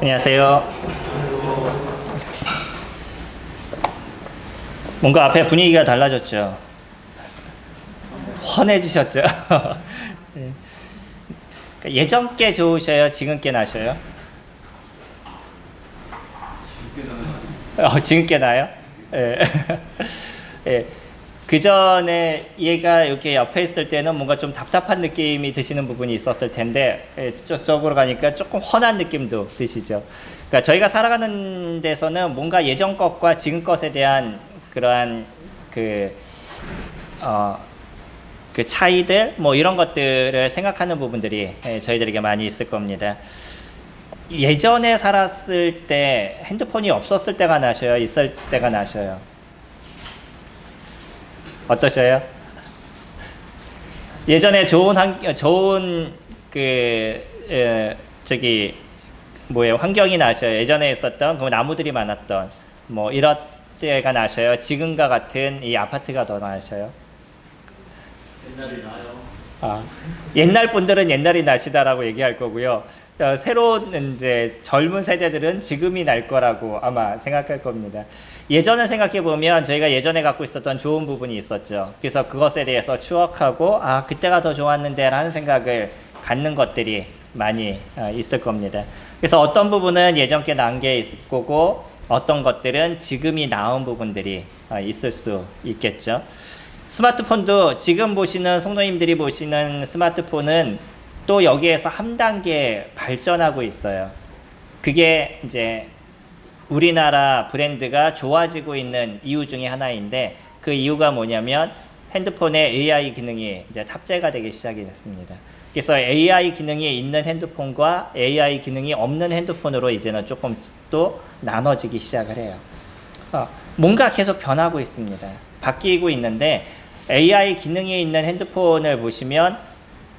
안녕하세요. 뭔가 앞에 분위기가 달라졌죠? 환해지셨죠? 네. 예전 게 좋으셔요? 지금 게 나셔요? 지금 게 나요? 예. 예. 그 전에 얘가 이렇게 옆에 있을 때는 뭔가 좀 답답한 느낌이 드시는 부분이 있었을 텐데, 저쪽으로 가니까 조금 훤한 느낌도 드시죠. 그러니까 저희가 살아가는 데서는 뭔가 예전 것과 지금 것에 대한 그러한 그 차이들, 뭐 이런 것들을 생각하는 부분들이 저희들에게 많이 있을 겁니다. 예전에 살았을 때 핸드폰이 없었을 때가 나셔요? 있을 때가 나셔요? 어떠셔요? 예전에 좋은 환경이 나셔요? 예전에 있었던 그 나무들이 많았던 뭐 이런 때가 나셔요? 지금과 같은 이 아파트가 더 나셔요? 옛날이 나요. 옛날 분들은 옛날이 나시다라고 얘기할 거고요. 새로운 이제 젊은 세대들은 지금이 날 거라고 아마 생각할 겁니다. 예전을 생각해 보면 저희가 예전에 갖고 있었던 좋은 부분이 있었죠. 그래서 그것에 대해서 추억하고 그때가 더 좋았는데 라는 생각을 갖는 것들이 많이 있을 겁니다. 그래서 어떤 부분은 예전 게 나은 게 있을 거고 어떤 것들은 지금이 나은 부분들이 있을 수 있겠죠. 스마트폰도 지금 보시는 성도님들이 보시는 스마트폰은 또 여기에서 한 단계 발전하고 있어요. 그게 이제 우리나라 브랜드가 좋아지고 있는 이유 중에 하나인데, 그 이유가 뭐냐면 핸드폰에 AI 기능이 이제 탑재가 되기 시작이 됐습니다. 그래서 AI 기능이 있는 핸드폰과 AI 기능이 없는 핸드폰으로 이제는 조금 또 나눠지기 시작을 해요. 뭔가 계속 변하고 있습니다. 바뀌고 있는데, AI 기능이 있는 핸드폰을 보시면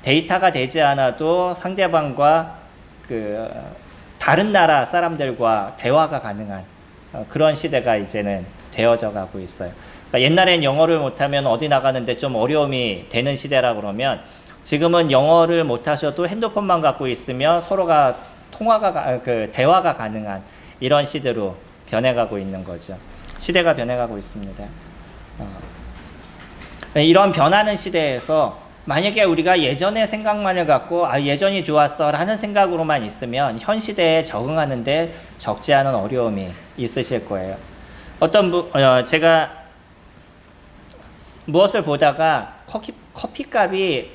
데이터가 되지 않아도 상대방과 다른 나라 사람들과 대화가 가능한 그런 시대가 이제는 되어져 가고 있어요. 그러니까 옛날엔 영어를 못하면 어디 나가는데 좀 어려움이 되는 시대라 그러면, 지금은 영어를 못하셔도 핸드폰만 갖고 있으면 서로가 대화가 가능한 이런 시대로 변해가고 있는 거죠. 시대가 변해가고 있습니다. 이런 변하는 시대에서 만약에 우리가 예전의 생각만을 갖고 예전이 좋았어 라는 생각으로만 있으면 현 시대에 적응하는데 적지 않은 어려움이 있으실 거예요. 제가 무엇을 보다가 커피값이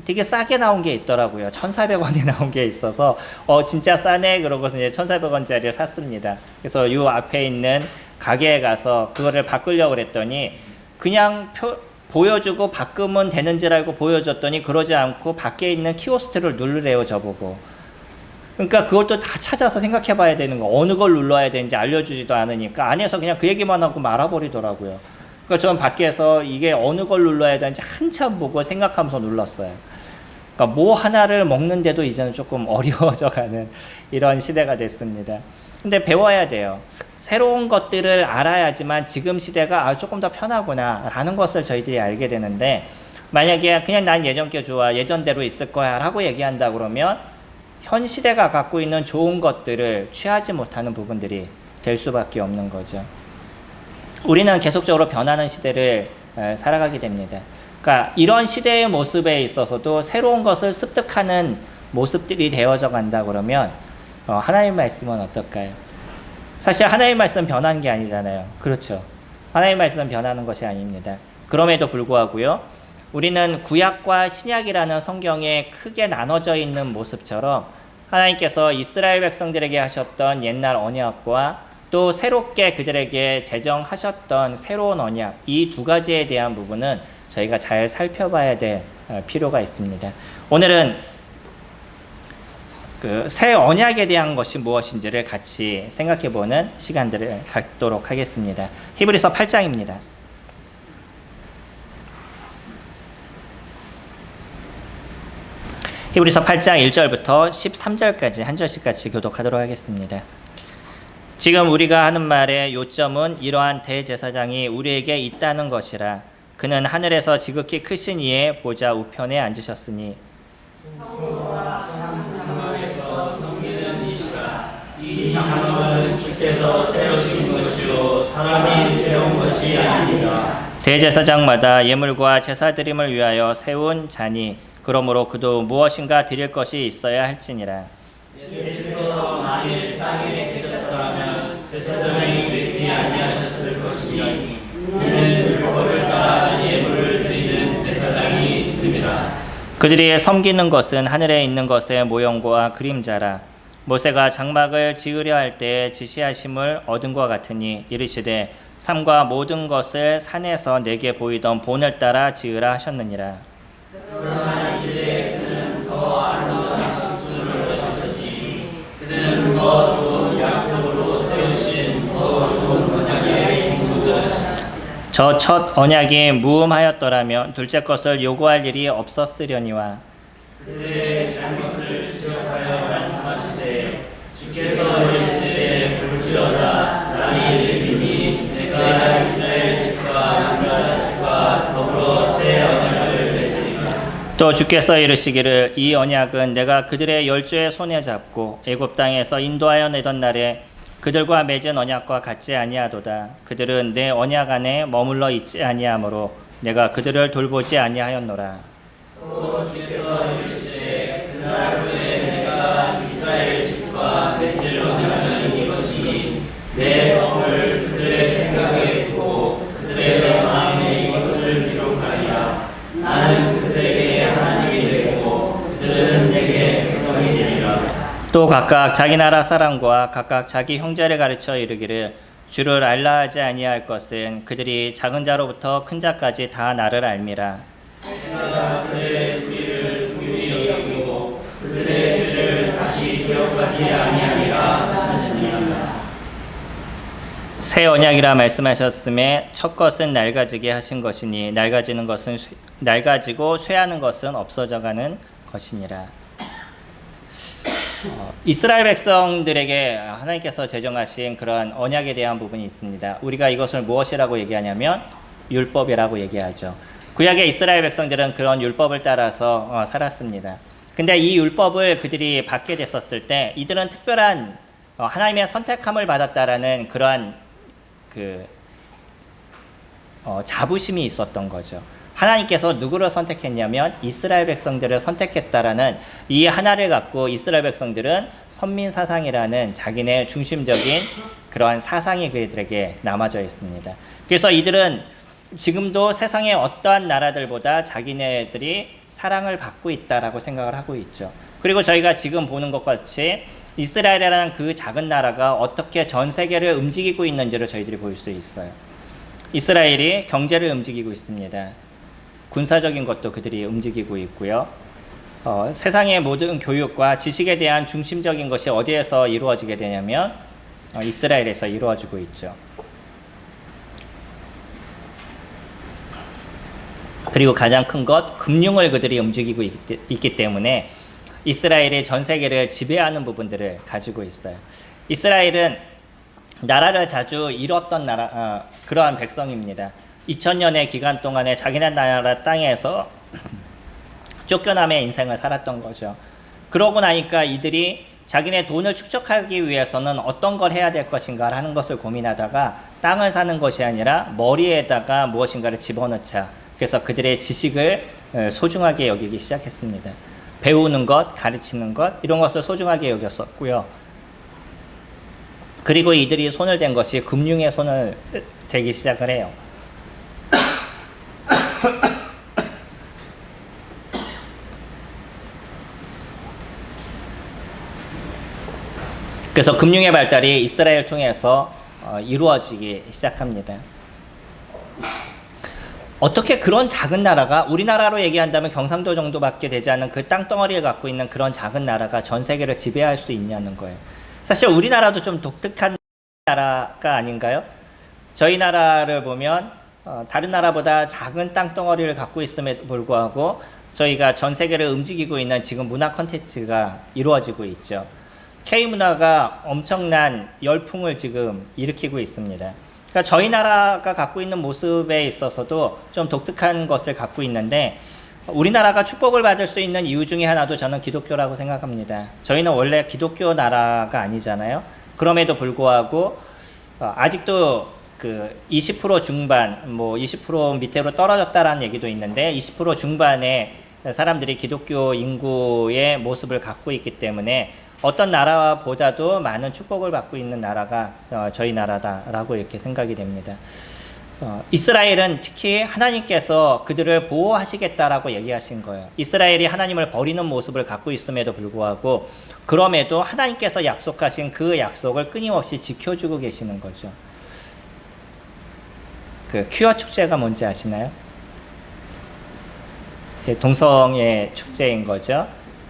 되게 싸게 나온 게 있더라고요. 1,400원에 나온 게 있어서 진짜 싸네 그러고서 이제 1,400원짜리를 샀습니다. 그래서 이 앞에 있는 가게에 가서 그거를 바꾸려고 그랬더니 그냥 보여주고 바꾸면 되는 줄 알고 보여줬더니 그러지 않고 밖에 있는 키오스트를 누르래요, 저보고. 그러니까 그걸 또 다 찾아서 생각해 봐야 되는 거. 어느 걸 눌러야 되는지 알려주지도 않으니까 안에서 그냥 그 얘기만 하고 말아버리더라고요. 그러니까 저는 밖에서 이게 어느 걸 눌러야 되는지 한참 보고 생각하면서 눌렀어요. 그러니까 뭐 하나를 먹는데도 이제는 조금 어려워져 가는 이런 시대가 됐습니다. 근데 배워야 돼요. 새로운 것들을 알아야지만 지금 시대가 조금 더 편하구나 라는 것을 저희들이 알게 되는데, 만약에 그냥 난 예전 게 좋아, 예전대로 있을 거야 라고 얘기한다 그러면 현 시대가 갖고 있는 좋은 것들을 취하지 못하는 부분들이 될 수밖에 없는 거죠. 우리는 계속적으로 변하는 시대를 살아가게 됩니다. 그러니까 이런 시대의 모습에 있어서도 새로운 것을 습득하는 모습들이 되어져 간다 그러면 하나님 말씀은 어떨까요? 사실 하나님 말씀 변한 게 아니잖아요. 그렇죠. 하나님 말씀 변하는 것이 아닙니다. 그럼에도 불구하고요, 우리는 구약과 신약이라는 성경에 크게 나눠져 있는 모습처럼 하나님께서 이스라엘 백성들에게 하셨던 옛날 언약과 또 새롭게 그들에게 제정하셨던 새로운 언약, 이 두 가지에 대한 부분은 저희가 잘 살펴봐야 될 필요가 있습니다. 오늘은 새 언약에 대한 것이 무엇인지를 같이 생각해보는 시간들을 갖도록 하겠습니다. 히브리서 8장입니다. 히브리서 8장 1절부터 13절까지 한 절씩 같이 교독하도록 하겠습니다. 지금 우리가 하는 말의 요점은 이러한 대제사장이 우리에게 있다는 것이라. 그는 하늘에서 지극히 크신 이의 보좌 우편에 앉으셨으니 이 장막은 주께서 세우신 것이요 사람이 세운 것이 아니니라. 대제사장마다 예물과 제사드림을 위하여 세운 자니 그러므로 그도 무엇인가 드릴 것이 있어야 할지니라. 예수께서 만일 땅에 계셨더라면 제사장이 되지 아니하셨을 것이니 이는 율법을 따라 예물을 드리는 제사장이 있음이라. 그들이 섬기는 것은 하늘에 있는 것의 모형과 그림자라. 모세가 장막을 지으려 할 때에 지시하심을 얻은 것 같으니 이르시되 삼가 모든 것을 산에서 내게 보이던 본을 따라 지으라 하셨느니라. 그러나 이제 그는 더 아름다운 식품을 얻으셨으니 그는 더 좋은 약속으로 세우신 더 좋은 언약의 중보자시라. 저 첫 언약이 무음하였더라면 둘째 것을 요구할 일이 없었으려니와. 그들의 잘못을 지적하여 말씀하시되 주께서 이르시되 볼지어다 나의 이름이니 내가 이스라엘 집과 유다 집과 더불어 새 언약을 맺으리라. 또 주께서 이르시기를 이 언약은 내가 그들의 열조의 손에 잡고 애굽 땅에서 인도하여 내던 날에 그들과 맺은 언약과 같지 아니하도다. 그들은 내 언약 안에 머물러 있지 아니하므로 내가 그들을 돌보지 아니하였노라. 또 주께서 이르시되 그날 후에 내가 이스라엘 집과 맺을 언약은 이것이니 내 법을 그들의 생각에 두고 그들의 마음에 이것을 기록하리라. 나는 그들에게 하나님이 되고 그들은 내게 백성이 되리라. 또 각각 자기 나라 사람과 각각 자기 형제를 가르쳐 이르기를 주를 알라 하지 아니할 것은 그들이 작은 자로부터 큰 자까지 다 나를 알미라. 내가 그들의 우리를 긍휼히 여기고 그들의 죄를 다시 기억하지 아니하리라 하시느니라. 새 언약이라 말씀하셨음에 첫 것은 낡아지게 하신 것이니 낡아지는 것은 낡아지고 쇠하는 것은 없어져가는 것이니라. 이스라엘 백성들에게 하나님께서 제정하신 그런 언약에 대한 부분이 있습니다. 우리가 이것을 무엇이라고 얘기하냐면 율법이라고 얘기하죠. 구약의 이스라엘 백성들은 그런 율법을 따라서 살았습니다. 근데 이 율법을 그들이 받게 됐었을 때 이들은 특별한 하나님의 선택함을 받았다라는 그러한 자부심이 있었던 거죠. 하나님께서 누구를 선택했냐면 이스라엘 백성들을 선택했다라는 이 하나를 갖고 이스라엘 백성들은 선민 사상이라는 자기네 중심적인 그러한 사상이 그들에게 남아져 있습니다. 그래서 이들은 지금도 세상의 어떠한 나라들보다 자기네들이 사랑을 받고 있다라고 생각을 하고 있죠. 그리고 저희가 지금 보는 것 같이 이스라엘이라는 그 작은 나라가 어떻게 전 세계를 움직이고 있는지를 저희들이 볼 수 있어요. 이스라엘이 경제를 움직이고 있습니다. 군사적인 것도 그들이 움직이고 있고요. 세상의 모든 교육과 지식에 대한 중심적인 것이 어디에서 이루어지게 되냐면 이스라엘에서 이루어지고 있죠. 그리고 가장 큰 것, 금융을 그들이 움직이고 있기 때문에 이스라엘이 전 세계를 지배하는 부분들을 가지고 있어요. 이스라엘은 나라를 자주 잃었던 그러한 백성입니다. 2000년의 기간 동안에 자기네 나라 땅에서 쫓겨남의 인생을 살았던 거죠. 그러고 나니까 이들이 자기네 돈을 축적하기 위해서는 어떤 걸 해야 될 것인가 하는 것을 고민하다가 땅을 사는 것이 아니라 머리에다가 무엇인가를 집어넣자. 그래서 그들의 지식을 소중하게 여기기 시작했습니다. 배우는 것, 가르치는 것 이런 것을 소중하게 여겼었고요. 그리고 이들이 손을 댄 것이 금융에 손을 대기 시작을 해요. 그래서 금융의 발달이 이스라엘을 통해서 이루어지기 시작합니다. 어떻게 그런 작은 나라가 우리나라로 얘기한다면 경상도 정도밖에 되지 않는 그 땅덩어리를 갖고 있는 그런 작은 나라가 전 세계를 지배할 수 있냐는 거예요. 사실 우리나라도 좀 독특한 나라가 아닌가요? 저희 나라를 보면 다른 나라보다 작은 땅덩어리를 갖고 있음에도 불구하고 저희가 전 세계를 움직이고 있는 지금 문화 콘텐츠가 이루어지고 있죠. K문화가 엄청난 열풍을 지금 일으키고 있습니다. 그러니까 저희 나라가 갖고 있는 모습에 있어서도 좀 독특한 것을 갖고 있는데 우리나라가 축복을 받을 수 있는 이유 중에 하나도 저는 기독교라고 생각합니다. 저희는 원래 기독교 나라가 아니잖아요. 그럼에도 불구하고 아직도 그 20% 중반, 뭐 20% 밑으로 떨어졌다라는 얘기도 있는데 20% 중반의 사람들이 기독교 인구의 모습을 갖고 있기 때문에 어떤 나라보다도 많은 축복을 받고 있는 나라가 저희 나라다라고 이렇게 생각이 됩니다. 이스라엘은 특히 하나님께서 그들을 보호하시겠다라고 얘기하신 거예요. 이스라엘이 하나님을 버리는 모습을 갖고 있음에도 불구하고 그럼에도 하나님께서 약속하신 그 약속을 끊임없이 지켜주고 계시는 거죠. 그 퀴어 축제가 뭔지 아시나요? 동성애 축제인 거죠.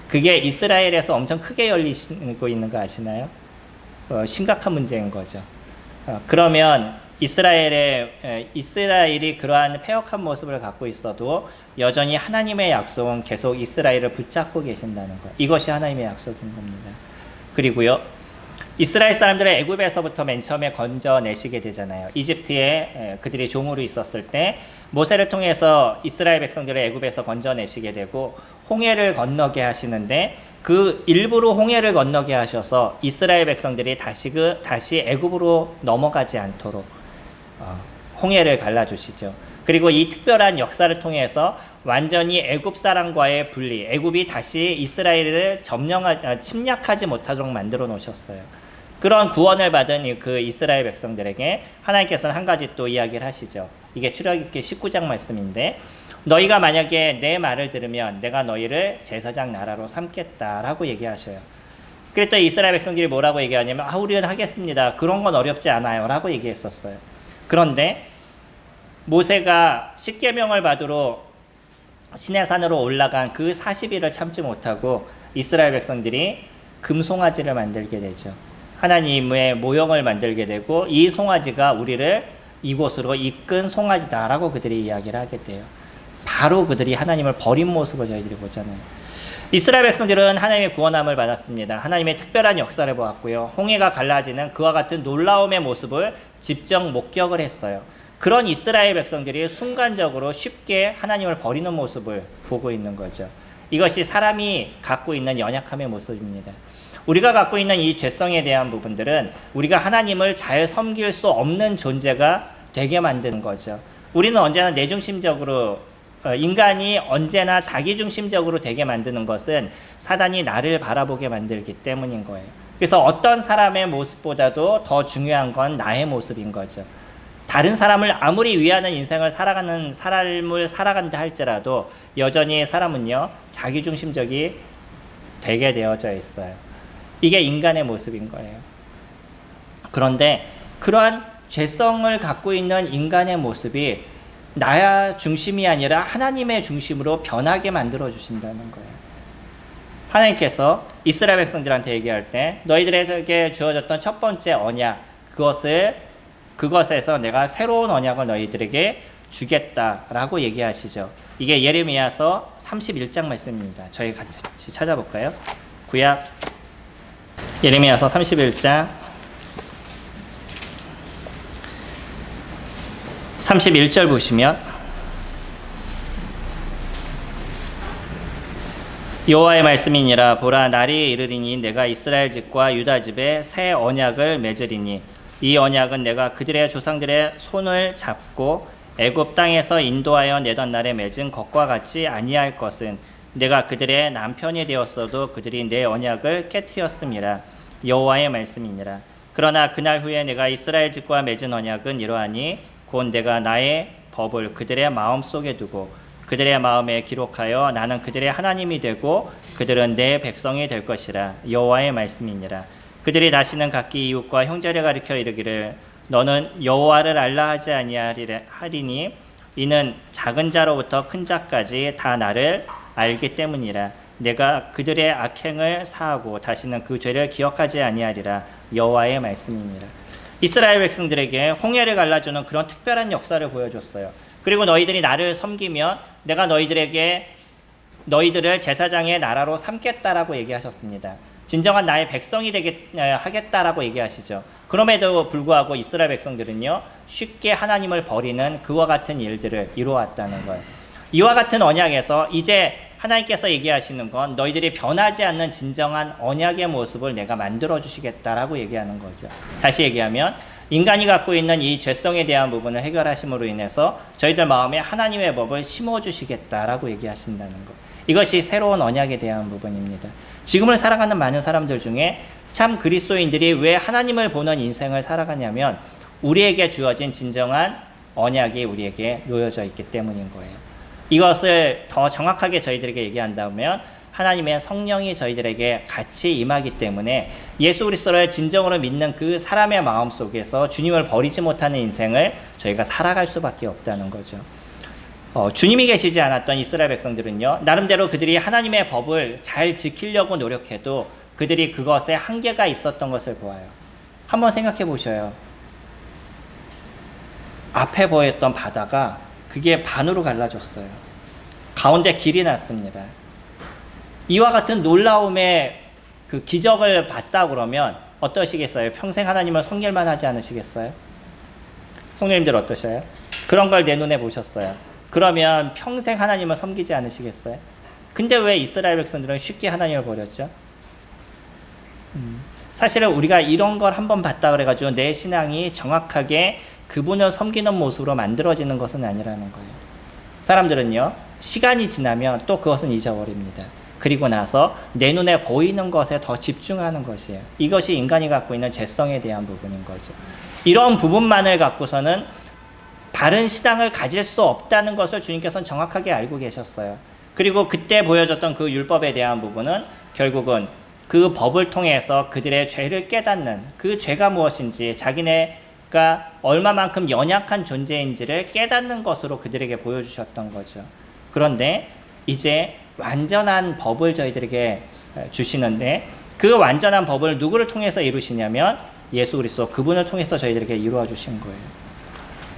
그게 이스라엘에서 엄청 크게 열리고 있는 거 아시나요? 심각한 문제인 거죠. 그러면 이스라엘이 그러한 패역한 모습을 갖고 있어도 여전히 하나님의 약속은 계속 이스라엘을 붙잡고 계신다는 거예요. 이것이 하나님의 약속인 겁니다. 그리고요, 이스라엘 사람들을 애굽에서부터 맨 처음에 건져내시게 되잖아요. 이집트에 그들이 종으로 있었을 때 모세를 통해서 이스라엘 백성들을 애굽에서 건져내시게 되고 홍해를 건너게 하시는데 그 일부러 홍해를 건너게 하셔서 이스라엘 백성들이 다시 애굽으로 넘어가지 않도록 홍해를 갈라주시죠. 그리고 이 특별한 역사를 통해서 완전히 애굽 사람과의 분리, 애굽이 다시 이스라엘을 침략하지 못하도록 만들어 놓으셨어요. 그런 구원을 받은 그 이스라엘 백성들에게 하나님께서는 한 가지 또 이야기를 하시죠. 이게 출애굽기 19장 말씀인데 너희가 만약에 내 말을 들으면 내가 너희를 제사장 나라로 삼겠다라고 얘기하셔요. 그랬더니 이스라엘 백성들이 뭐라고 얘기하냐면 우리는 하겠습니다. 그런 건 어렵지 않아요 라고 얘기했었어요. 그런데 모세가 십계명을 받으러 시내산으로 올라간 그 40일을 참지 못하고 이스라엘 백성들이 금송아지를 만들게 되죠. 하나님의 모형을 만들게 되고 이 송아지가 우리를 이곳으로 이끈 송아지다라고 그들이 이야기를 하게 돼요. 바로 그들이 하나님을 버린 모습을 저희들이 보잖아요. 이스라엘 백성들은 하나님의 구원함을 받았습니다. 하나님의 특별한 역사를 보았고요. 홍해가 갈라지는 그와 같은 놀라움의 모습을 직접 목격을 했어요. 그런 이스라엘 백성들이 순간적으로 쉽게 하나님을 버리는 모습을 보고 있는 거죠. 이것이 사람이 갖고 있는 연약함의 모습입니다. 우리가 갖고 있는 이 죄성에 대한 부분들은 우리가 하나님을 잘 섬길 수 없는 존재가 되게 만드는 거죠. 우리는 언제나 내중심적으로 인간이 언제나 자기중심적으로 되게 만드는 것은 사단이 나를 바라보게 만들기 때문인 거예요. 그래서 어떤 사람의 모습보다도 더 중요한 건 나의 모습인 거죠. 다른 사람을 아무리 위하는 인생을 삶을 살아간다 할지라도 여전히 사람은요 자기중심적이 되게 되어져 있어요. 이게 인간의 모습인 거예요. 그런데 그러한 죄성을 갖고 있는 인간의 모습이 나의 중심이 아니라 하나님의 중심으로 변하게 만들어 주신다는 거예요. 하나님께서 이스라엘 백성들한테 얘기할 때 너희들에게 주어졌던 첫 번째 언약, 그것에서 내가 새로운 언약을 너희들에게 주겠다라고 얘기하시죠. 이게 예레미야서 31장 말씀입니다. 저희 같이 찾아볼까요? 구약 예레미야서 31장 31절 보시면 여호와의 말씀이니라 보라 날이 이르리니 내가 이스라엘 집과 유다 집에 새 언약을 맺으리니 이 언약은 내가 그들의 조상들의 손을 잡고 애굽 땅에서 인도하여 내던 날에 맺은 것과 같이 아니할 것은 내가 그들의 남편이 되었어도 그들이 내 언약을 깨트렸음이라 여호와의 말씀이니라. 그러나 그날 후에 내가 이스라엘 집과 맺은 언약은 이러하니 곧 내가 나의 법을 그들의 마음속에 두고 그들의 마음에 기록하여 나는 그들의 하나님이 되고 그들은 내 백성이 될 것이라 여호와의 말씀이니라. 그들이 다시는 각기 이웃과 형제를 가리켜 이르기를 너는 여호와를 알라 하지 아니하리니 이는 작은 자로부터 큰 자까지 다 나를 알기 때문이라. 내가 그들의 악행을 사하고 다시는 그 죄를 기억하지 아니하리라 여호와의 말씀이니라. 이스라엘 백성들에게 홍해를 갈라주는 그런 특별한 역사를 보여줬어요. 그리고 너희들이 나를 섬기면 내가 너희들을 제사장의 나라로 삼겠다라고 얘기하셨습니다. 진정한 나의 백성이 되게 하겠다라고 얘기하시죠. 그럼에도 불구하고 이스라엘 백성들은요 쉽게 하나님을 버리는 그와 같은 일들을 이루어왔다는 거예요. 이와 같은 언약에서 이제 하나님께서 얘기하시는 건 너희들이 변하지 않는 진정한 언약의 모습을 내가 만들어 주시겠다라고 얘기하는 거죠. 다시 얘기하면 인간이 갖고 있는 이 죄성에 대한 부분을 해결하심으로 인해서 저희들 마음에 하나님의 법을 심어주시겠다라고 얘기하신다는 것. 이것이 새로운 언약에 대한 부분입니다. 지금을 살아가는 많은 사람들 중에 참 그리스도인들이 왜 하나님을 보는 인생을 살아가냐면 우리에게 주어진 진정한 언약이 우리에게 놓여져 있기 때문인 거예요. 이것을 더 정확하게 저희들에게 얘기한다면 하나님의 성령이 저희들에게 같이 임하기 때문에 예수 그리스도를 진정으로 믿는 그 사람의 마음 속에서 주님을 버리지 못하는 인생을 저희가 살아갈 수밖에 없다는 거죠. 주님이 계시지 않았던 이스라엘 백성들은요, 나름대로 그들이 하나님의 법을 잘 지키려고 노력해도 그들이 그것에 한계가 있었던 것을 보아요. 한번 생각해 보셔요. 앞에 보였던 바다가 그게 반으로 갈라졌어요. 가운데 길이 났습니다. 이와 같은 놀라움의 그 기적을 봤다 그러면 어떠시겠어요? 평생 하나님을 섬길만 하지 않으시겠어요? 성도님들 어떠셔요? 그런 걸 내 눈에 보셨어요. 그러면 평생 하나님을 섬기지 않으시겠어요? 근데 왜 이스라엘 백성들은 쉽게 하나님을 버렸죠? 사실은 우리가 이런 걸 한번 봤다 그래가지고 내 신앙이 정확하게 그분을 섬기는 모습으로 만들어지는 것은 아니라는 거예요. 사람들은요, 시간이 지나면 또 그것은 잊어버립니다. 그리고 나서 내 눈에 보이는 것에 더 집중하는 것이에요. 이것이 인간이 갖고 있는 죄성에 대한 부분인 거죠. 이런 부분만을 갖고서는 바른 신앙을 가질 수 없다는 것을 주님께서는 정확하게 알고 계셨어요. 그리고 그때 보여줬던 그 율법에 대한 부분은 결국은 그 법을 통해서 그들의 죄를 깨닫는, 그 죄가 무엇인지, 자기네가 얼마만큼 연약한 존재인지를 깨닫는 것으로 그들에게 보여주셨던 거죠. 그런데 이제 완전한 법을 저희들에게 주시는데 그 완전한 법을 누구를 통해서 이루시냐면 예수 그리스도 그분을 통해서 저희들에게 이루어 주신 거예요.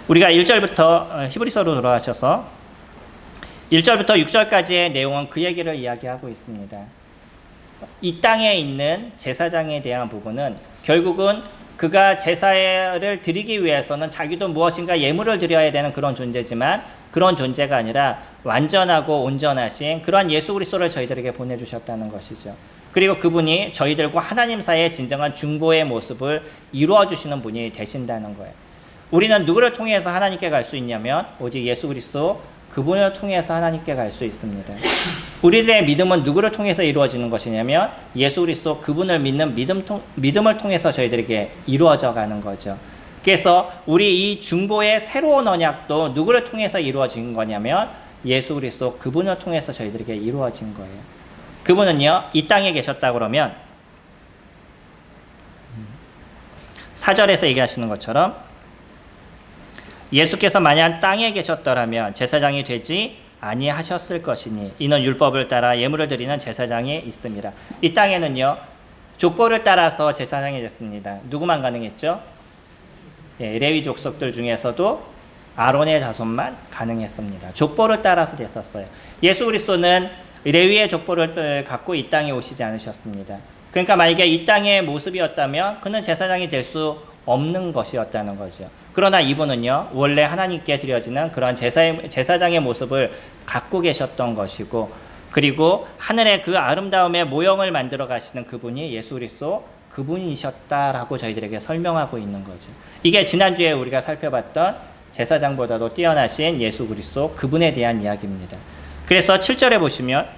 우리가 1절부터 히브리서로 돌아가셔서 1절부터 6절까지의 내용은 그 얘기를 이야기하고 있습니다. 이 땅에 있는 제사장에 대한 부분은 결국은 그가 제사를 드리기 위해서는 자기도 무엇인가 예물을 드려야 되는 그런 존재지만 그런 존재가 아니라 완전하고 온전하신 그러한 예수 그리스도를 저희들에게 보내주셨다는 것이죠. 그리고 그분이 저희들과 하나님 사이의 진정한 중보의 모습을 이루어 주시는 분이 되신다는 거예요. 우리는 누구를 통해서 하나님께 갈 수 있냐면 오직 예수 그리스도 그분을 통해서 하나님께 갈 수 있습니다. 우리들의 믿음은 누구를 통해서 이루어지는 것이냐면 예수 그리스도 그분을 믿는 믿음을 통해서 저희들에게 이루어져 가는 거죠. 그래서 우리 이 중보의 새로운 언약도 누구를 통해서 이루어진 거냐면 예수 그리스도 그분을 통해서 저희들에게 이루어진 거예요. 그분은요, 이 땅에 계셨다 그러면 4절에서 얘기하시는 것처럼 예수께서 만약 땅에 계셨더라면 제사장이 되지 아니하셨을 것이니 이는 율법을 따라 예물을 드리는 제사장이 있습니다. 이 땅에는요, 족보를 따라서 제사장이 됐습니다. 누구만 가능했죠? 레위 족속들 중에서도 아론의 자손만 가능했습니다. 족보를 따라서 됐었어요. 예수 그리스도는 레위의 족보를 갖고 이 땅에 오시지 않으셨습니다. 그러니까 만약에 이 땅의 모습이었다면 그는 제사장이 될 수 없는 것이었다는 거죠. 그러나 이분은요, 원래 하나님께 드려지는 그런 제사장의 모습을 갖고 계셨던 것이고, 그리고 하늘의 그 아름다움의 모형을 만들어 가시는 그분이 예수 그리스도 그분이셨다라고 저희들에게 설명하고 있는 거죠. 이게 지난주에 우리가 살펴봤던 제사장보다도 뛰어나신 예수 그리스도 그분에 대한 이야기입니다. 그래서 7절에 보시면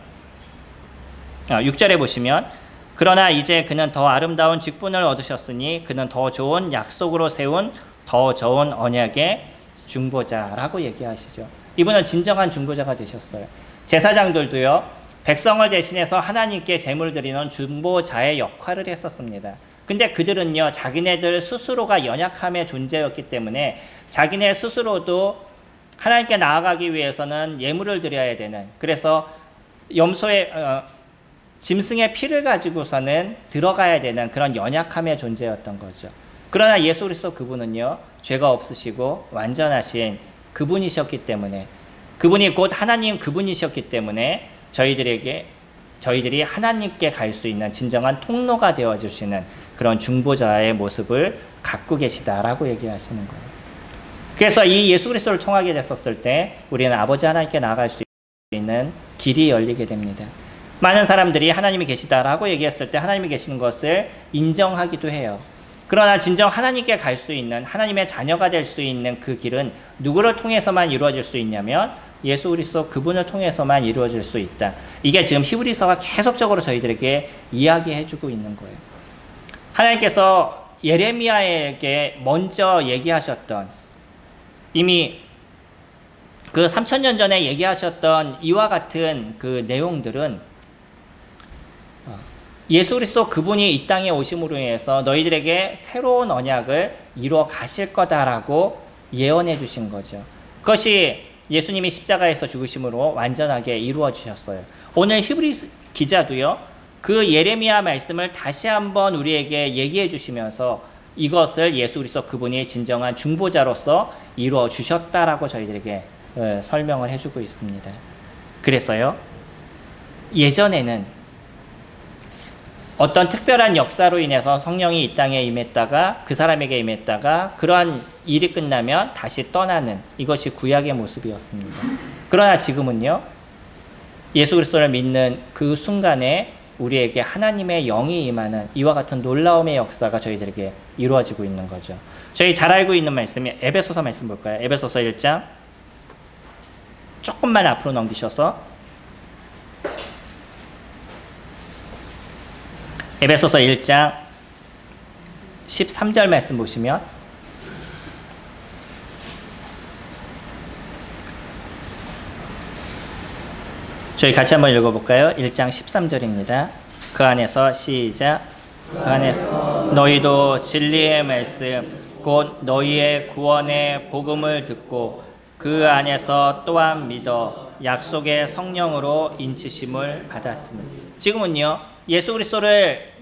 6절에 보시면 그러나 이제 그는 더 아름다운 직분을 얻으셨으니 그는 더 좋은 약속으로 세운 더 좋은 언약의 중보자라고 얘기하시죠. 이분은 진정한 중보자가 되셨어요. 제사장들도요, 백성을 대신해서 하나님께 제물 드리는 중보자의 역할을 했었습니다. 근데 그들은요, 자기네들 스스로가 연약함의 존재였기 때문에 자기네 스스로도 하나님께 나아가기 위해서는 예물을 드려야 되는, 그래서 염소의 짐승의 피를 가지고서는 들어가야 되는 그런 연약함의 존재였던 거죠. 그러나 예수 그리스도 그분은요, 죄가 없으시고 완전하신 그분이셨기 때문에, 그분이 곧 하나님 그분이셨기 때문에 저희들이 하나님께 갈 수 있는 진정한 통로가 되어주시는 그런 중보자의 모습을 갖고 계시다라고 얘기하시는 거예요. 그래서 이 예수 그리스도를 통하게 됐었을 때 우리는 아버지 하나님께 나아갈 수 있는 길이 열리게 됩니다. 많은 사람들이 하나님이 계시다라고 얘기했을 때 하나님이 계시는 것을 인정하기도 해요. 그러나 진정 하나님께 갈 수 있는, 하나님의 자녀가 될 수 있는 그 길은 누구를 통해서만 이루어질 수 있냐면 예수 그리스도 그분을 통해서만 이루어질 수 있다. 이게 지금 히브리서가 계속적으로 저희들에게 이야기해주고 있는 거예요. 하나님께서 예레미야에게 먼저 얘기하셨던, 이미 그 3000년 전에 얘기하셨던 이와 같은 그 내용들은 예수 그리스도 그분이 이 땅에 오심으로 인해서 너희들에게 새로운 언약을 이루어 가실 거다라고 예언해 주신 거죠. 그것이 예수님이 십자가에서 죽으심으로 완전하게 이루어 주셨어요. 오늘 히브리 기자도요, 그 예레미야 말씀을 다시 한번 우리에게 얘기해 주시면서 이것을 예수 그리스도 그분이 진정한 중보자로서 이루어 주셨다라고 저희들에게 설명을 해주고 있습니다. 그래서요, 예전에는 어떤 특별한 역사로 인해서 성령이 이 땅에 임했다가 그 사람에게 임했다가 그러한 일이 끝나면 다시 떠나는, 이것이 구약의 모습이었습니다. 그러나 지금은요, 예수 그리스도를 믿는 그 순간에 우리에게 하나님의 영이 임하는 이와 같은 놀라움의 역사가 저희들에게 이루어지고 있는 거죠. 저희 잘 알고 있는 말씀이 에베소서 말씀 볼까요? 에베소서 1장 조금만 앞으로 넘기셔서 에베소서 1장 13절 말씀 보시면 저희 같이 한번 읽어볼까요? 1장 13절입니다. 그 안에서 시작. 그 안에서 너희도 진리의 말씀 곧 너희의 구원의 복음을 듣고 그 안에서 또한 믿어 약속의 성령으로 인치심을 받았습니다. 지금은요, 예수 그리스도를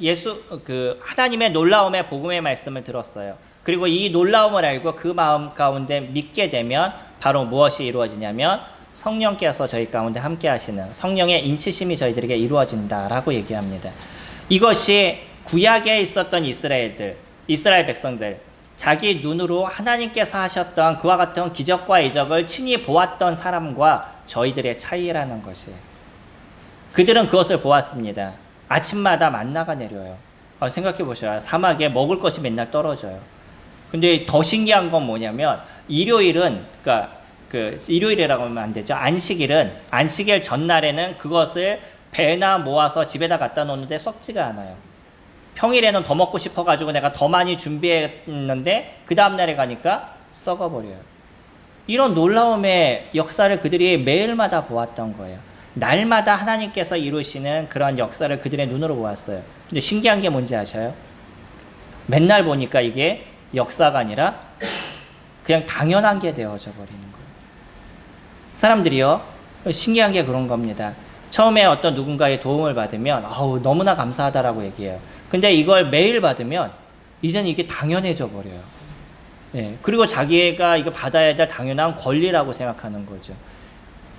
하나님의 놀라움의 복음의 말씀을 들었어요. 그리고 이 놀라움을 알고 그 마음 가운데 믿게 되면 바로 무엇이 이루어지냐면 성령께서 저희 가운데 함께 하시는 성령의 인치심이 저희들에게 이루어진다라고 얘기합니다. 이것이 구약에 있었던 이스라엘 백성들, 자기 눈으로 하나님께서 하셨던 그와 같은 기적과 이적을 친히 보았던 사람과 저희들의 차이라는 것이에요. 그들은 그것을 보았습니다. 아침마다 만나가 내려요. 생각해 보셔요. 사막에 먹을 것이 맨날 떨어져요. 근데 더 신기한 건 뭐냐면 일요일은, 일요일이라고 하면 안 되죠. 안식일 전날에는 그것을 배나 모아서 집에다 갖다 놓는데 썩지가 않아요. 평일에는 더 먹고 싶어가지고 내가 더 많이 준비했는데 그 다음날에 가니까 썩어버려요. 이런 놀라움의 역사를 그들이 매일마다 보았던 거예요. 날마다 하나님께서 이루시는 그런 역사를 그들의 눈으로 보았어요. 근데 신기한 게 뭔지 아셔요? 맨날 보니까 이게 역사가 아니라 그냥 당연한 게 되어져 버리는 거예요. 사람들이요, 신기한 게 그런 겁니다. 처음에 어떤 누군가의 도움을 받으면 너무나 감사하다라고 얘기해요. 근데 이걸 매일 받으면 이제는 이게 당연해져 버려요. 네. 그리고 자기가 이거 받아야 될 당연한 권리라고 생각하는 거죠.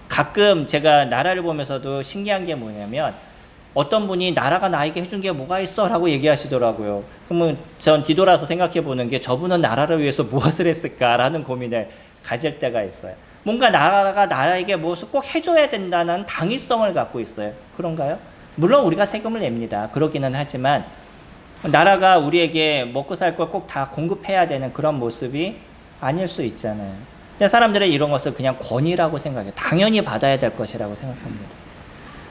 가끔 제가 나라를 보면서도 신기한 게 뭐냐면 어떤 분이 나라가 나에게 해준 게 뭐가 있어? 라고 얘기하시더라고요. 그러면 전 뒤돌아서 생각해 보는 게 저분은 나라를 위해서 무엇을 했을까라는 고민을 가질 때가 있어요. 뭔가 나라가 나에게 무엇을 꼭 해줘야 된다는 당위성을 갖고 있어요. 그런가요? 물론 우리가 세금을 냅니다. 그러기는 하지만 나라가 우리에게 먹고 살 걸 꼭 다 공급해야 되는 그런 모습이 아닐 수 있잖아요. 근데 사람들은 이런 것을 그냥 권위라고 생각해요. 당연히 받아야 될 것이라고 생각합니다.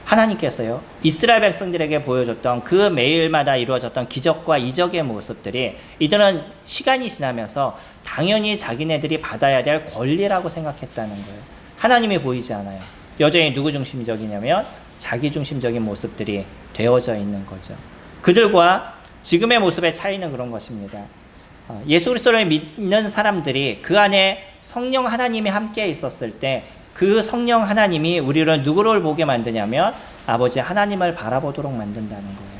하나님께서요, 이스라엘 백성들에게 보여줬던 그 매일마다 이루어졌던 기적과 이적의 모습들이 이들은 시간이 지나면서 당연히 자기네들이 받아야 될 권리라고 생각했다는 거예요. 하나님이 보이지 않아요. 여전히 누구 중심적이냐면 자기 중심적인 모습들이 되어져 있는 거죠. 그들과 지금의 모습의 차이는 그런 것입니다. 예수 그리스도를 믿는 사람들이 그 안에 성령 하나님이 함께 있었을 때 그 성령 하나님이 우리를 누구를 보게 만드냐면 아버지 하나님을 바라보도록 만든다는 거예요.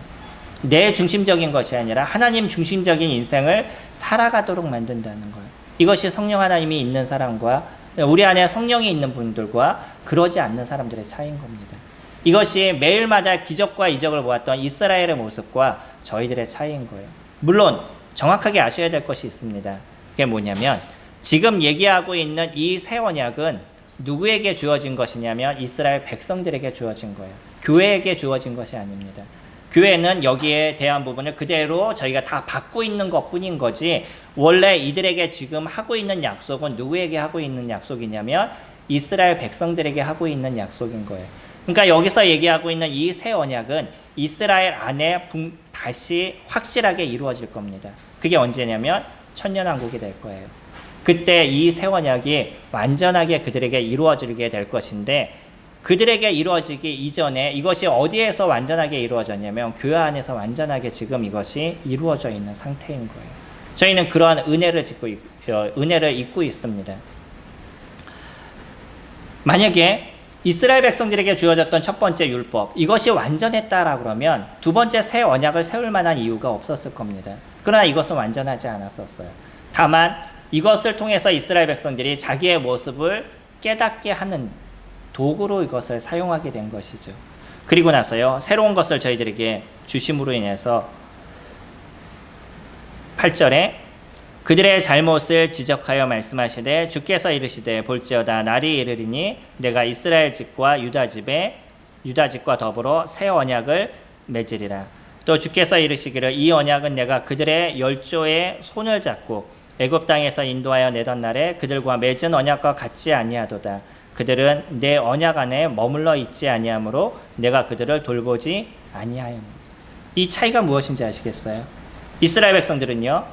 내 중심적인 것이 아니라 하나님 중심적인 인생을 살아가도록 만든다는 거예요. 이것이 성령 하나님이 있는 사람과 우리 안에 성령이 있는 분들과 그러지 않는 사람들의 차이인 겁니다. 이것이 매일마다 기적과 이적을 보았던 이스라엘의 모습과 저희들의 차이인 거예요. 물론 정확하게 아셔야 될 것이 있습니다. 그게 뭐냐면 지금 얘기하고 있는 이 새 언약은 누구에게 주어진 것이냐면 이스라엘 백성들에게 주어진 거예요. 교회에게 주어진 것이 아닙니다. 교회는 여기에 대한 부분을 그대로 저희가 다 받고 있는 것뿐인 거지, 원래 이들에게 지금 하고 있는 약속은 누구에게 하고 있는 약속이냐면 이스라엘 백성들에게 하고 있는 약속인 거예요. 그러니까 여기서 얘기하고 있는 이 새 언약은 이스라엘 안에 다시 확실하게 이루어질 겁니다. 그게 언제냐면 천년왕국이 될 거예요. 그때 이 새 언약이 완전하게 그들에게 이루어지게 될 것인데, 그들에게 이루어지기 이전에 이것이 어디에서 완전하게 이루어졌냐면 교회 안에서 완전하게 지금 이것이 이루어져 있는 상태인 거예요. 저희는 그러한 은혜를 입고 있습니다. 만약에 이스라엘 백성들에게 주어졌던 첫 번째 율법, 이것이 완전했다라 그러면 두 번째 새 언약을 세울 만한 이유가 없었을 겁니다. 그러나 이것은 완전하지 않았었어요. 다만 이것을 통해서 이스라엘 백성들이 자기의 모습을 깨닫게 하는 도구로 이것을 사용하게 된 것이죠. 그리고 나서요, 새로운 것을 저희들에게 주심으로 인해서 8절에 그들의 잘못을 지적하여 말씀하시되 주께서 이르시되 볼지어다 날이 이르리니 내가 이스라엘 집과 유다 집과 더불어 새 언약을 맺으리라. 또 주께서 이르시기를 이 언약은 내가 그들의 열조의 손을 잡고 애굽 땅에서 인도하여 내던 날에 그들과 맺은 언약과 같지 아니하도다. 그들은 내 언약 안에 머물러 있지 아니하므로 내가 그들을 돌보지 아니하였노라. 이 차이가 무엇인지 아시겠어요? 이스라엘 백성들은요,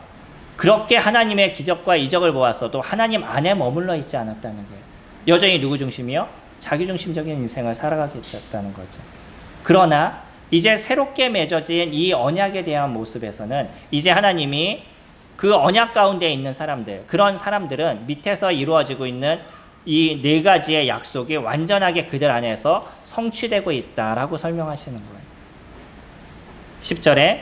그렇게 하나님의 기적과 이적을 보았어도 하나님 안에 머물러 있지 않았다는 거예요. 여전히 누구 중심이요? 자기 중심적인 인생을 살아가게 됐다는 거죠. 그러나 이제 새롭게 맺어진 이 언약에 대한 모습에서는 이제 하나님이 그 언약 가운데 있는 사람들, 그런 사람들은 밑에서 이루어지고 있는 이 네 가지의 약속이 완전하게 그들 안에서 성취되고 있다라고 설명하시는 거예요. 10절에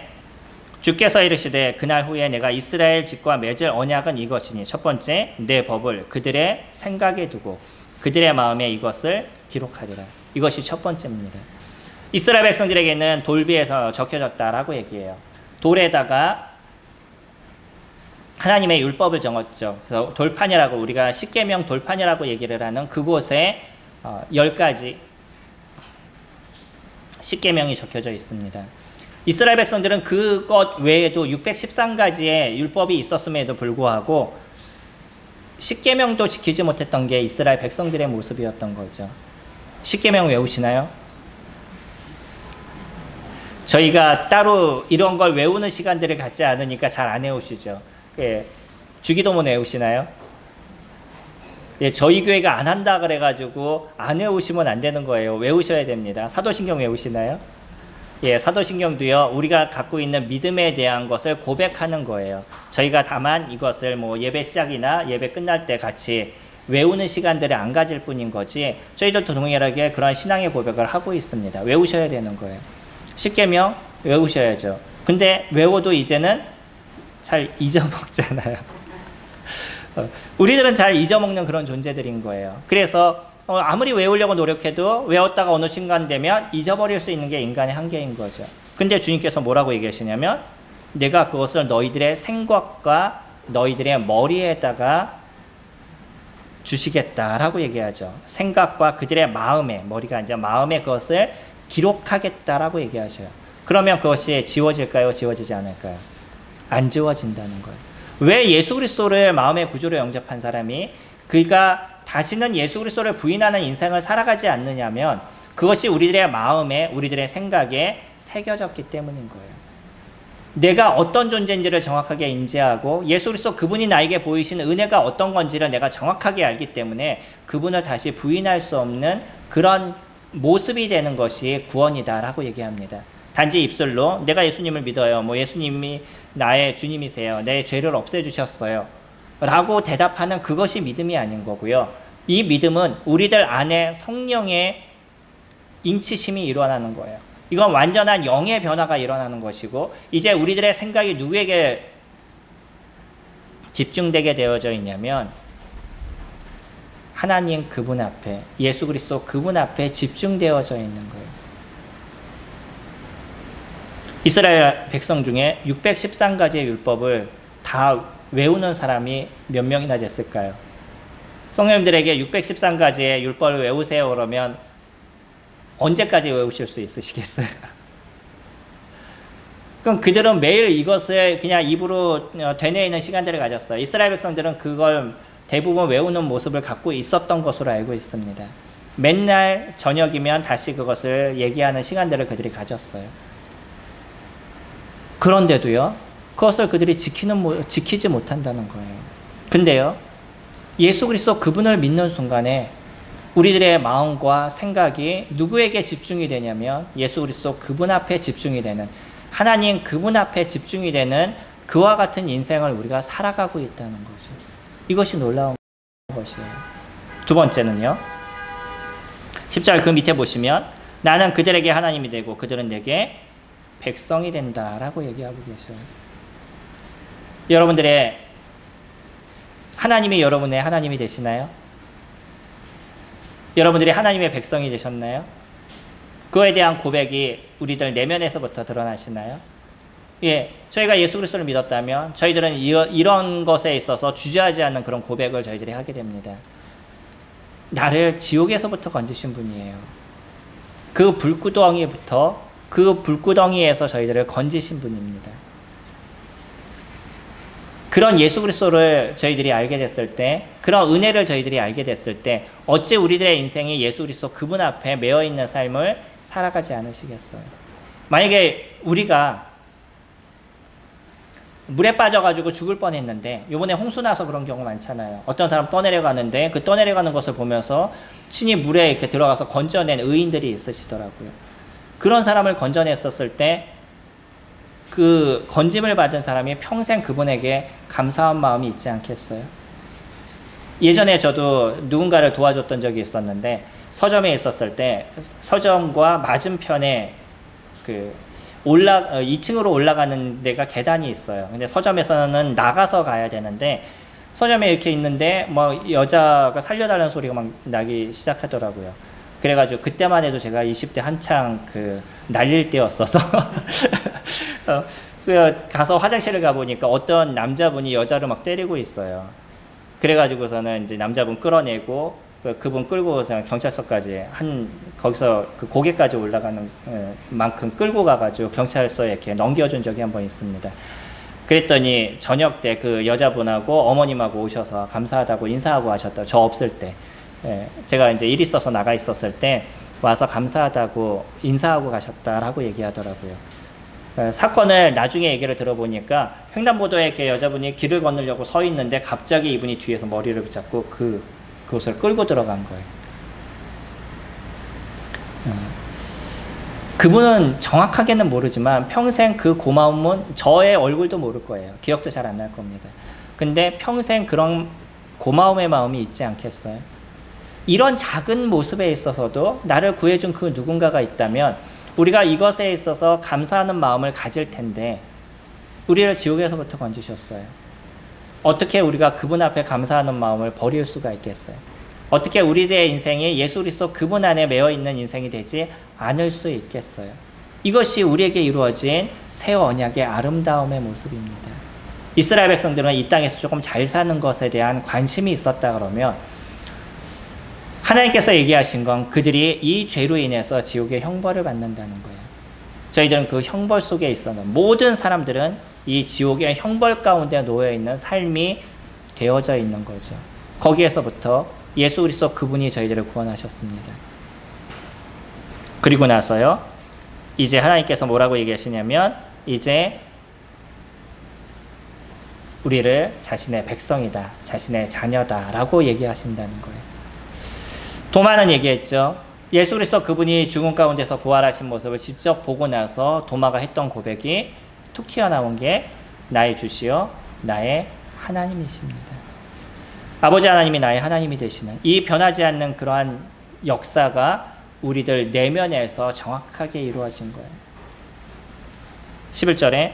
주께서 이르시되 그날 후에 내가 이스라엘 집과 맺을 언약은 이것이니 첫 번째 내 법을 그들의 생각에 두고 그들의 마음에 이것을 기록하리라. 이것이 첫 번째입니다. 이스라엘 백성들에게는 돌비에서 적혀졌다라고 얘기해요. 돌에다가 하나님의 율법을 적었죠. 그래서 돌판이라고, 우리가 십계명 돌판이라고 얘기를 하는 그곳에 10가지 십계명이 적혀져 있습니다. 이스라엘 백성들은 그것 외에도 613가지의 율법이 있었음에도 불구하고 십계명도 지키지 못했던 게 이스라엘 백성들의 모습이었던 거죠. 십계명 외우시나요? 저희가 따로 이런 걸 외우는 시간들을 갖지 않으니까 잘 안 외우시죠. 예, 주기도문 외우시나요? 예, 저희 교회가 안 한다 그래가지고 안 외우시면 안 되는 거예요. 외우셔야 됩니다. 사도신경 외우시나요? 예, 사도신경도요, 우리가 갖고 있는 믿음에 대한 것을 고백하는 거예요. 저희가 다만 이것을 뭐 예배 시작이나 예배 끝날 때 같이 외우는 시간들을 안 가질 뿐인 거지, 저희들도 동일하게 그런 신앙의 고백을 하고 있습니다. 외우셔야 되는 거예요. 십계명 외우셔야죠. 근데 외워도 이제는 잘 잊어먹잖아요. 우리들은 잘 잊어먹는 그런 존재들인 거예요. 그래서 아무리 외우려고 노력해도 외웠다가 어느 순간 되면 잊어버릴 수 있는 게 인간의 한계인 거죠. 근데 주님께서 뭐라고 얘기하시냐면 내가 그것을 너희들의 생각과 너희들의 머리에다가 주시겠다라고 얘기하죠. 생각과 그들의 마음에, 머리가 이제 마음에 그것을 기록하겠다라고 얘기하셔요. 그러면 그것이 지워질까요? 지워지지 않을까요? 안 지워진다는 거예요. 왜 예수 그리스도를 마음의 구주로 영접한 사람이 그가 다시는 예수 그리스도를 부인하는 인생을 살아가지 않느냐면 그것이 우리들의 마음에, 우리들의 생각에 새겨졌기 때문인 거예요. 내가 어떤 존재인지를 정확하게 인지하고 예수 그리스도 그분이 나에게 보이시는 은혜가 어떤 건지를 내가 정확하게 알기 때문에 그분을 다시 부인할 수 없는 그런 모습이 되는 것이 구원이다라고 얘기합니다. 단지 입술로 내가 예수님을 믿어요. 뭐 예수님이 나의 주님이세요. 내 죄를 없애주셨어요. 라고 대답하는 그것이 믿음이 아닌 거고요. 이 믿음은 우리들 안에 성령의 인치심이 일어나는 거예요. 이건 완전한 영의 변화가 일어나는 것이고, 이제 우리들의 생각이 누구에게 집중되게 되어져 있냐면 하나님 그분 앞에, 예수 그리스도 그분 앞에 집중되어져 있는 거예요. 이스라엘 백성 중에 613가지의 율법을 다 외우는 사람이 몇 명이나 됐을까요? 성령님들에게 613가지의 율법을 외우세요 그러면 언제까지 외우실 수 있으시겠어요? 그럼 그들은 매일 이것을 그냥 입으로 되뇌이는 시간들을 가졌어요. 이스라엘 백성들은 그걸 대부분 외우는 모습을 갖고 있었던 것으로 알고 있습니다. 맨날 저녁이면 다시 그것을 얘기하는 시간들을 그들이 가졌어요. 그런데도요, 그것을 그들이 지키지 못한다는 거예요. 근데요, 예수 그리스도 그분을 믿는 순간에 우리들의 마음과 생각이 누구에게 집중이 되냐면 예수 그리스도 그분 앞에 집중이 되는, 하나님 그분 앞에 집중이 되는 그와 같은 인생을 우리가 살아가고 있다는 거죠. 이것이 놀라운 것이에요. 두 번째는요, 10절 그 밑에 보시면 나는 그들에게 하나님이 되고 그들은 내게 백성이 된다라고 얘기하고 계셔요. 여러분들의 하나님이 여러분의 하나님이 되시나요? 여러분들이 하나님의 백성이 되셨나요? 그거에 대한 고백이 우리들 내면에서부터 드러나시나요? 예, 저희가 예수 그리스도를 믿었다면 저희들은 이런 것에 있어서 주저하지 않는 그런 고백을 저희들이 하게 됩니다. 나를 지옥에서부터 건지신 분이에요. 그 불구덩이에서 저희들을 건지신 분입니다. 그런 예수 그리스도를 저희들이 알게 됐을 때, 그런 은혜를 저희들이 알게 됐을 때 어찌 우리들의 인생이 예수 그리스도 그분 앞에 매어 있는 삶을 살아가지 않으시겠어요? 만약에 우리가 물에 빠져가지고 죽을 뻔했는데, 요번에 홍수 나서 그런 경우 많잖아요. 어떤 사람 떠내려가는데 그 떠내려가는 것을 보면서 친히 물에 이렇게 들어가서 건져낸 의인들이 있으시더라고요. 그런 사람을 건져냈었을 때 그 건짐을 받은 사람이 평생 그분에게 감사한 마음이 있지 않겠어요? 예전에 저도 누군가를 도와줬던 적이 있었는데, 서점에 있었을 때 서점과 맞은편에 2층으로 올라가는 데가 계단이 있어요. 근데 서점에서는 나가서 가야 되는데, 서점에 이렇게 있는데 뭐 여자가 살려달라는 소리가 막 나기 시작하더라고요. 그래가지고 그때만 해도 제가 20대 한창 날릴 때였어서 가서 화장실을 가보니까 어떤 남자분이 여자를 막 때리고 있어요. 그래가지고서는 이제 남자분 끌어내고 그분 끌고 경찰서까지 거기서 그 고개까지 올라가는 만큼 끌고 가가지고 경찰서에 이렇게 넘겨준 적이 한 번 있습니다. 그랬더니 저녁 때 그 여자분하고 어머님하고 오셔서 감사하다고 인사하고 하셨다. 저 없을 때. 제가 이제 일 있어서 나가 있었을 때 와서 감사하다고 인사하고 가셨다라고 얘기하더라고요. 사건을 나중에 얘기를 들어보니까 횡단보도에 이렇게 여자분이 길을 건너려고 서 있는데 갑자기 이분이 뒤에서 머리를 붙잡고 그곳을 끌고 들어간 거예요. 그분은 정확하게는 모르지만 평생 그 고마움은 저의 얼굴도 모를 거예요. 기억도 잘 안 날 겁니다. 근데 평생 그런 고마움의 마음이 있지 않겠어요? 이런 작은 모습에 있어서도 나를 구해준 그 누군가가 있다면 우리가 이것에 있어서 감사하는 마음을 가질 텐데, 우리를 지옥에서부터 건지셨어요. 어떻게 우리가 그분 앞에 감사하는 마음을 버릴 수가 있겠어요? 어떻게 우리들의 인생이 예수 그리스도 그분 안에 매여 있는 인생이 되지 않을 수 있겠어요? 이것이 우리에게 이루어진 새 언약의 아름다움의 모습입니다. 이스라엘 백성들은 이 땅에서 조금 잘 사는 것에 대한 관심이 있었다 그러면, 하나님께서 얘기하신 건 그들이 이 죄로 인해서 지옥의 형벌을 받는다는 거예요. 저희들은 그 형벌 속에 있어는 모든 사람들은 이 지옥의 형벌 가운데 놓여 있는 삶이 되어져 있는 거죠. 거기에서부터 예수 그리스도 그분이 저희들을 구원하셨습니다. 그리고 나서요, 이제 하나님께서 뭐라고 얘기하시냐면, 이제 우리를 자신의 백성이다, 자신의 자녀다 라고 얘기하신다는 거예요. 도마는 얘기했죠. 예수 그리스도 그분이 죽음 가운데서 부활하신 모습을 직접 보고 나서 도마가 했던 고백이 툭 튀어나온 게 나의 주시요 나의 하나님이십니다. 아버지 하나님이 나의 하나님이 되시는 이 변하지 않는 그러한 역사가 우리들 내면에서 정확하게 이루어진 거예요. 11절에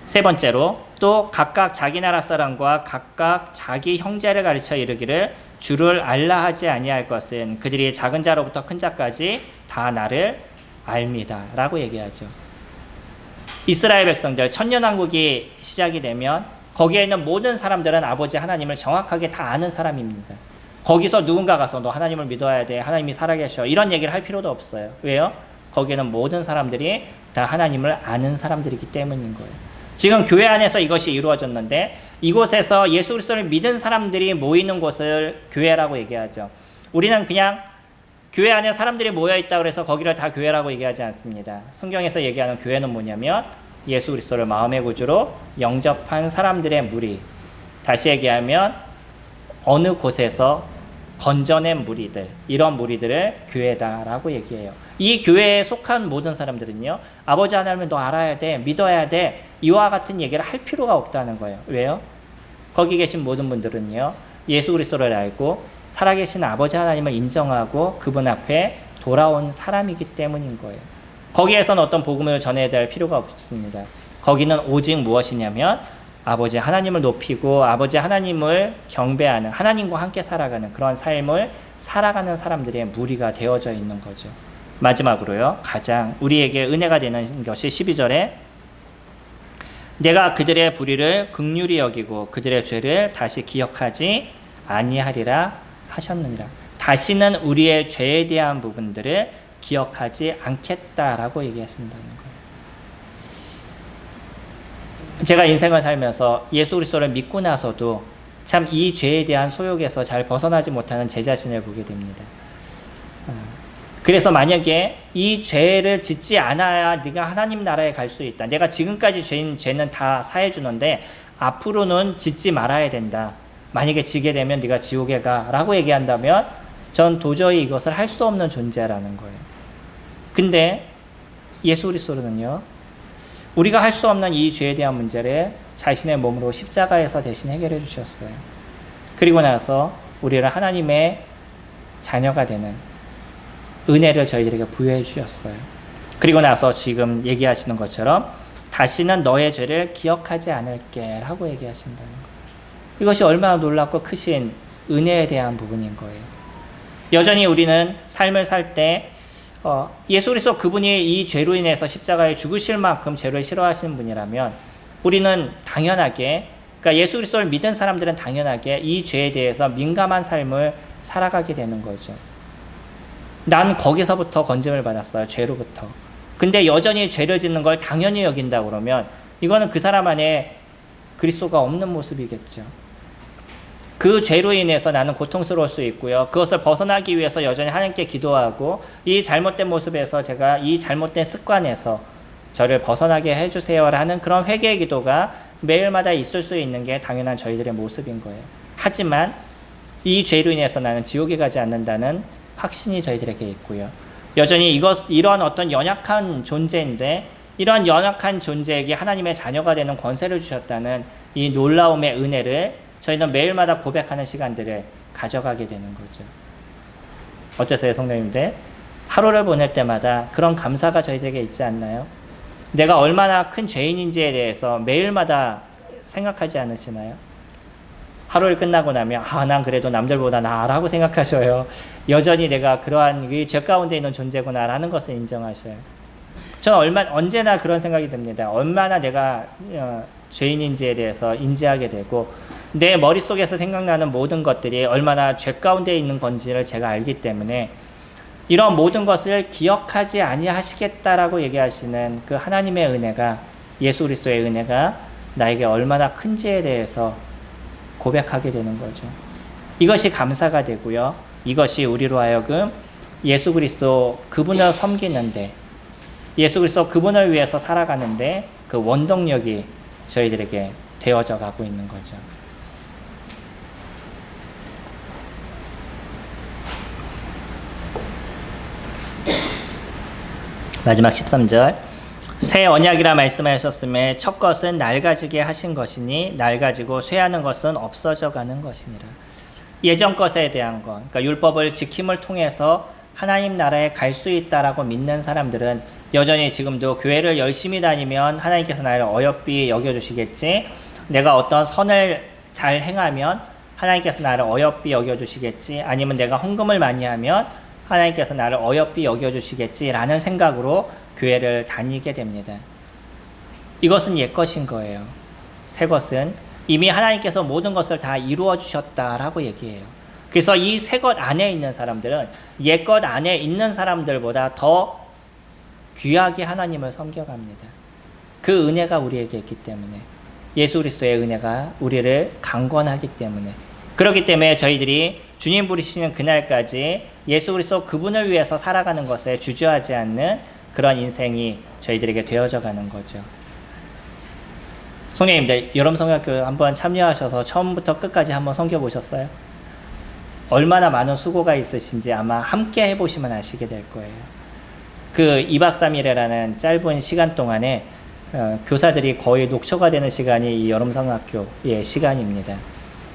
세 번째로 또 각각 자기 나라 사람과 각각 자기 형제를 가르쳐 이르기를 주를 알라 하지 아니할 것은 그들이 작은 자로부터 큰 자까지 다 나를 알미다 라고 얘기하죠. 이스라엘 백성들 천년왕국이 시작이 되면 거기에 있는 모든 사람들은 아버지 하나님을 정확하게 다 아는 사람입니다. 거기서 누군가 가서 너 하나님을 믿어야 돼, 하나님이 살아계셔, 이런 얘기를 할 필요도 없어요. 왜요? 거기에는 모든 사람들이 다 하나님을 아는 사람들이기 때문인 거예요. 지금 교회 안에서 이것이 이루어졌는데 이곳에서 예수 그리스도를 믿은 사람들이 모이는 곳을 교회라고 얘기하죠. 우리는 그냥 교회 안에 사람들이 모여있다 그래서 거기를 다 교회라고 얘기하지 않습니다. 성경에서 얘기하는 교회는 뭐냐면 예수 그리스도를 마음의 구주로 영접한 사람들의 무리, 다시 얘기하면 어느 곳에서 건져낸 무리들, 이런 무리들을 교회다라고 얘기해요. 이 교회에 속한 모든 사람들은요, 아버지 하나님을 너 알아야 돼, 믿어야 돼, 이와 같은 얘기를 할 필요가 없다는 거예요. 왜요? 거기 계신 모든 분들은요, 예수 그리스도를 알고 살아계신 아버지 하나님을 인정하고 그분 앞에 돌아온 사람이기 때문인 거예요. 거기에서는 어떤 복음을 전해야 될 필요가 없습니다. 거기는 오직 무엇이냐면 아버지 하나님을 높이고 아버지 하나님을 경배하는, 하나님과 함께 살아가는 그런 삶을 살아가는 사람들의 무리가 되어져 있는 거죠. 마지막으로요, 가장 우리에게 은혜가 되는 것이 12절에 내가 그들의 불의를 긍휼히 여기고 그들의 죄를 다시 기억하지 아니하리라 하셨느니라. 다시는 우리의 죄에 대한 부분들을 기억하지 않겠다라고 얘기하신다는 거예요. 제가 인생을 살면서 예수 그리스도를 믿고 나서도 참 이 죄에 대한 소욕에서 잘 벗어나지 못하는 제 자신을 보게 됩니다. 그래서 만약에 이 죄를 짓지 않아야 네가 하나님 나라에 갈 수 있다. 내가 지금까지 죄는 다 사해주는데 앞으로는 짓지 말아야 된다. 만약에 지게 되면 네가 지옥에 가라고 얘기한다면 전 도저히 이것을 할 수 없는 존재라는 거예요. 근데 예수 그리스도는요, 우리가 할 수 없는 이 죄에 대한 문제를 자신의 몸으로 십자가에서 대신 해결해 주셨어요. 그리고 나서 우리를 하나님의 자녀가 되는 은혜를 저희들에게 부여해 주셨어요. 그리고 나서 지금 얘기하시는 것처럼 다시는 너의 죄를 기억하지 않을게 라고 얘기하신다는 거예요. 이것이 얼마나 놀랍고 크신 은혜에 대한 부분인 거예요. 여전히 우리는 삶을 살 때 예수 그리스도 그분이 이 죄로 인해서 십자가에 죽으실 만큼 죄를 싫어하시는 분이라면 우리는 당연하게, 그러니까 예수 그리스도를 믿은 사람들은 당연하게 이 죄에 대해서 민감한 삶을 살아가게 되는 거죠. 난 거기서부터 건짐을 받았어요. 죄로부터. 근데 여전히 죄를 짓는 걸 당연히 여긴다 그러면 이거는 그 사람 안에 그리스도가 없는 모습이겠죠. 그 죄로 인해서 나는 고통스러울 수 있고요. 그것을 벗어나기 위해서 여전히 하나님께 기도하고 이 잘못된 모습에서 제가 이 잘못된 습관에서 저를 벗어나게 해주세요라는 그런 회개의 기도가 매일마다 있을 수 있는 게 당연한 저희들의 모습인 거예요. 하지만 이 죄로 인해서 나는 지옥에 가지 않는다는 확신이 저희들에게 있고요. 여전히 이러한 어떤 연약한 존재인데 이러한 연약한 존재에게 하나님의 자녀가 되는 권세를 주셨다는 이 놀라움의 은혜를 저희는 매일마다 고백하는 시간들을 가져가게 되는 거죠. 어떠세요, 성도님들? 하루를 보낼 때마다 그런 감사가 저희들에게 있지 않나요? 내가 얼마나 큰 죄인인지에 대해서 매일마다 생각하지 않으시나요? 하루를 끝나고 나면 난 그래도 남들보다 나아라고 생각하셔요. 여전히 내가 그러한 죄 가운데 있는 존재구나라는 것을 인정하셔요. 저는 언제나 그런 생각이 듭니다. 얼마나 내가 죄인인지에 대해서 인지하게 되고 내 머릿속에서 생각나는 모든 것들이 얼마나 죄 가운데 있는 건지를 제가 알기 때문에 이런 모든 것을 기억하지 아니하시겠다라고 얘기하시는 그 하나님의 은혜가, 예수 그리스도의 은혜가 나에게 얼마나 큰지에 대해서 고백하게 되는 거죠. 이것이 감사가 되고요. 이것이 우리로 하여금 예수 그리스도 그분을 섬기는데, 예수 그리스도 그분을 위해서 살아가는데 그 원동력이 저희들에게 되어져 가고 있는 거죠. 마지막 13절. 새 언약이라 말씀하셨음에 첫 것은 낡아지게 하신 것이니 낡아지고 쇠하는 것은 없어져 가는 것이니라. 예전 것에 대한 것, 그러니까 율법을 지킴을 통해서 하나님 나라에 갈 수 있다라고 믿는 사람들은 여전히 지금도 교회를 열심히 다니면 하나님께서 나를 어여삐 여겨주시겠지, 내가 어떤 선을 잘 행하면 하나님께서 나를 어여삐 여겨주시겠지, 아니면 내가 헌금을 많이 하면 하나님께서 나를 어여삐 여겨주시겠지라는 생각으로 교회를 다니게 됩니다. 이것은 옛것인 거예요. 새 것은 이미 하나님께서 모든 것을 다 이루어 주셨다라고 얘기해요. 그래서 이 새 것 안에 있는 사람들은 옛 것 안에 있는 사람들보다 더 귀하게 하나님을 섬겨갑니다. 그 은혜가 우리에게 있기 때문에, 예수 그리스도의 은혜가 우리를 강권하기 때문에, 그렇기 때문에 저희들이 주님 부르시는 그날까지 예수 그리스도 그분을 위해서 살아가는 것에 주저하지 않는 그런 인생이 저희들에게 되어져 가는 거죠. 성령님들, 여름성경학교 한번 참여하셔서 처음부터 끝까지 한번 섬겨보셨어요? 얼마나 많은 수고가 있으신지 아마 함께 해보시면 아시게 될 거예요. 그 2박 3일이라는 짧은 시간 동안에 교사들이 거의 녹초가 되는 시간이 이 여름성경학교의 시간입니다.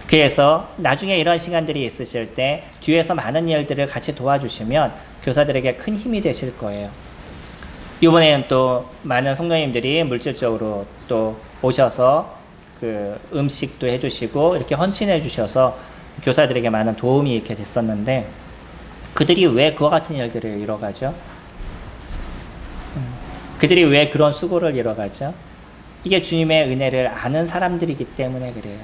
그래서 나중에 이런 시간들이 있으실 때 뒤에서 많은 일들을 같이 도와주시면 교사들에게 큰 힘이 되실 거예요. 이번에는 또 많은 성도님들이 물질적으로 또 오셔서 그 음식도 해주시고 이렇게 헌신해 주셔서 교사들에게 많은 도움이 이렇게 됐었는데, 그들이 왜 그와 같은 일들을 이뤄가죠? 그들이 왜 그런 수고를 이뤄가죠? 이게 주님의 은혜를 아는 사람들이기 때문에 그래요.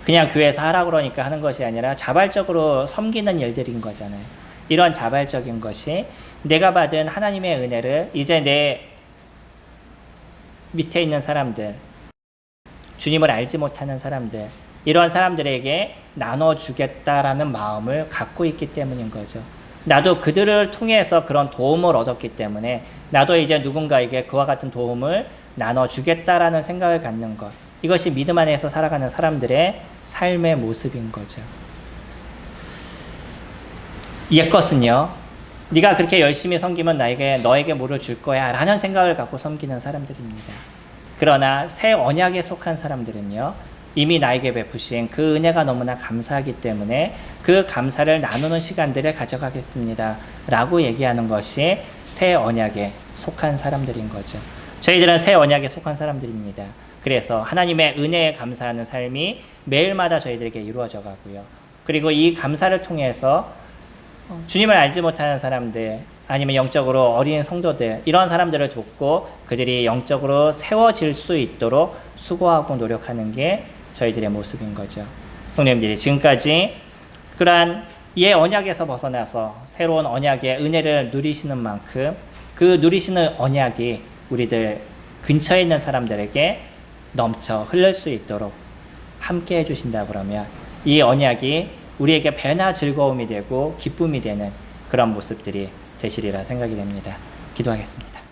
그냥 교회에서 하라고 그러니까 하는 것이 아니라 자발적으로 섬기는 일들인 거잖아요. 이런 자발적인 것이 내가 받은 하나님의 은혜를 이제 내 밑에 있는 사람들, 주님을 알지 못하는 사람들, 이러한 사람들에게 나눠주겠다라는 마음을 갖고 있기 때문인 거죠. 나도 그들을 통해서 그런 도움을 얻었기 때문에 나도 이제 누군가에게 그와 같은 도움을 나눠주겠다라는 생각을 갖는 것, 이것이 믿음 안에서 살아가는 사람들의 삶의 모습인 거죠. 옛것은요, 네가 그렇게 열심히 섬기면 너에게 뭐를 줄 거야 라는 생각을 갖고 섬기는 사람들입니다. 그러나 새 언약에 속한 사람들은요, 이미 나에게 베푸신 그 은혜가 너무나 감사하기 때문에 그 감사를 나누는 시간들을 가져가겠습니다 라고 얘기하는 것이 새 언약에 속한 사람들인 거죠. 저희들은 새 언약에 속한 사람들입니다. 그래서 하나님의 은혜에 감사하는 삶이 매일마다 저희들에게 이루어져 가고요. 그리고 이 감사를 통해서 주님을 알지 못하는 사람들, 아니면 영적으로 어린 성도들, 이런 사람들을 돕고 그들이 영적으로 세워질 수 있도록 수고하고 노력하는 게 저희들의 모습인 거죠. 성도님들이 지금까지 그러한 옛 언약에서 벗어나서 새로운 언약의 은혜를 누리시는 만큼 그 누리시는 언약이 우리들 근처에 있는 사람들에게 넘쳐 흐를 수 있도록 함께 해주신다 그러면 이 언약이 우리에게 배나 즐거움이 되고 기쁨이 되는 그런 모습들이 되시리라 생각이 됩니다. 기도하겠습니다.